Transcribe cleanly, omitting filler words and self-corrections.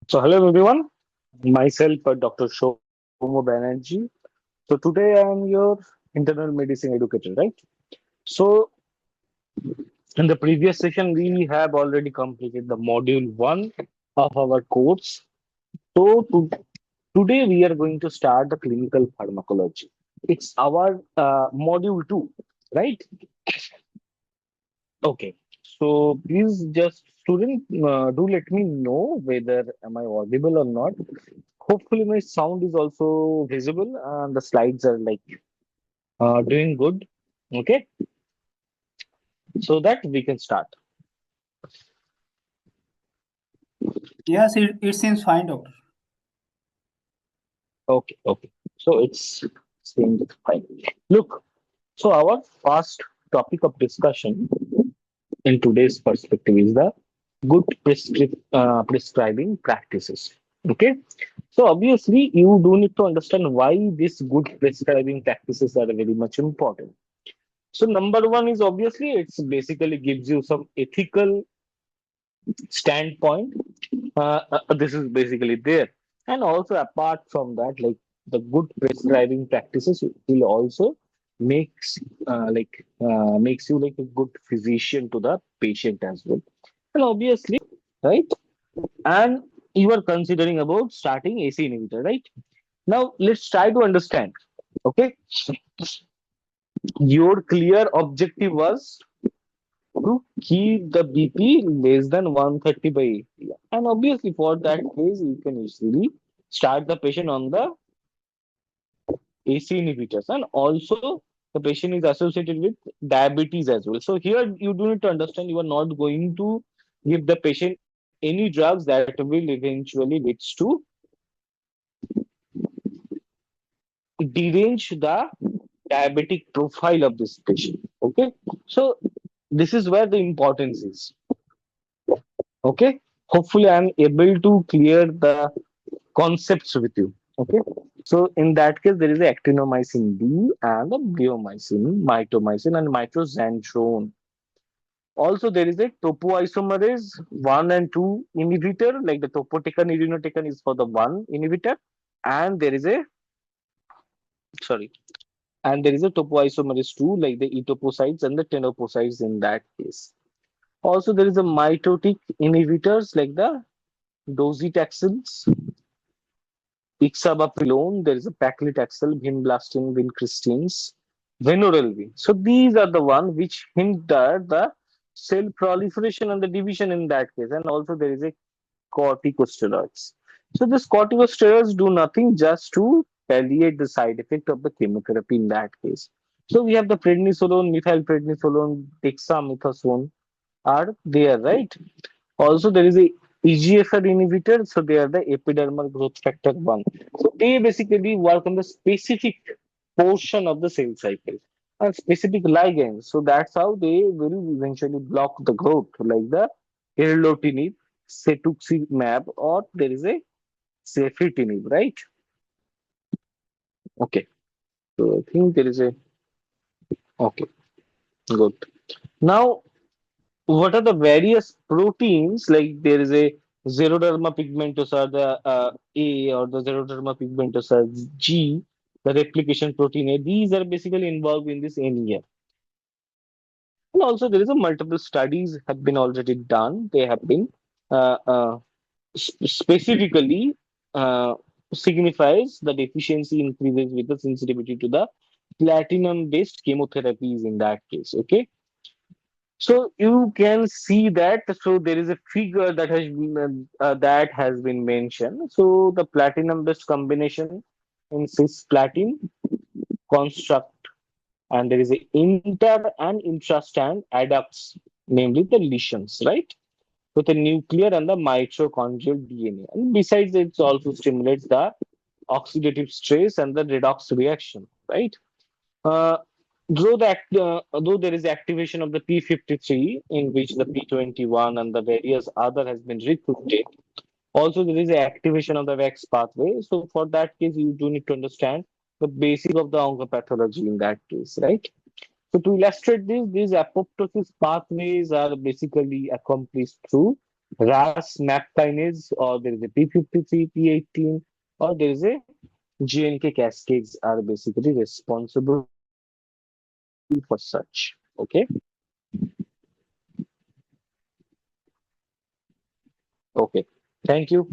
So, hello everyone. Myself, Dr. Soumya Banerjee. So, today I am your internal medicine educator, right? So, in the previous session, we have already completed the module one of our course. Today we are going to start the clinical pharmacology. It's our module two, right? Okay. So, please just student do let me know whether am I audible or not. Hopefully, my sound is also visible and the slides are like doing good. Okay, so that we can start. Yes, it seems fine, doctor. Okay. So it's seems fine. Look, so our first topic of discussion in today's perspective is the good prescribing practices. Okay, so obviously you do need to understand why these good prescribing practices are very much important. So number one is obviously it's basically gives you some ethical standpoint. This is basically there, and also apart from that, like the good prescribing practices will also makes makes you like a good physician to the patient as well. And obviously, right? And you are considering about starting AC inhibitor, right? Now let's try to understand. Okay, your clear objective was to keep the BP less than 130 by 80. And obviously, for that case, you can easily start the patient on the AC inhibitors. And also, the patient is associated with diabetes as well. So, here you do need to understand you are not going to give the patient any drugs that will eventually leads to derange the diabetic profile of this patient. Okay. So, this is where the importance is. Okay. Hopefully, I'm able to clear the concepts with you. Okay. So in that case, there is a actinomycin B and a bleomycin, mitomycin, and mitoxantrone. Also, there is a topoisomerase 1 and 2 inhibitor, like the topotecan irinotecan is for the one inhibitor, and there is a sorry, and there is a topoisomerase 2, like the etoposides and the tenoposides in that case. Also, there is a mitotic inhibitors like the docetaxels, ixabapilone, there is a paclitaxel, vinblastine, vincristines, venorelvin. So these are the one which hinder the cell proliferation and the division in that case. And also there is a corticosteroids. So these corticosteroids do nothing just to palliate the side effect of the chemotherapy in that case. So we have the prednisolone, methylprednisolone, dexamethasone are there, right? Also, there is a EGFR inhibitor, so they are the epidermal growth factor 1. So they basically work on the specific portion of the cell cycle and specific ligands. So that's how they will eventually block the growth, like the erlotinib, cetuximab, or there is a cefitinib, right? Okay. So I think there is a okay, good. Now, what are the various proteins? Like there is a xeroderma pigmentosa, the A, or the xeroderma pigmentosa G, the replication protein A. These are basically involved in this anemia. And also there is a multiple studies have been already done. They have been uh, uh, specifically uh, signifies the deficiency increases with the sensitivity to the platinum based chemotherapies in that case. Okay. So you can see that. So there is a figure that has been mentioned. So the platinum-based combination in cisplatin construct, and there is a inter and intrastrand adducts, namely the lesions, right? With the nuclear and the mitochondrial DNA. And besides, it also stimulates the oxidative stress and the redox reaction, right? Uh, though there is activation of the P53 in which the P21 and the various other has been recruited, also there is activation of the VEX pathway. So for that case, you do need to understand the basic of the oncopathology in that case, right? So to illustrate this, these apoptosis pathways are basically accomplished through RAS, MAP kinase, or there is a P53, P18, or there is a GNK cascades are basically responsible for such. Okay. Okay. Thank you.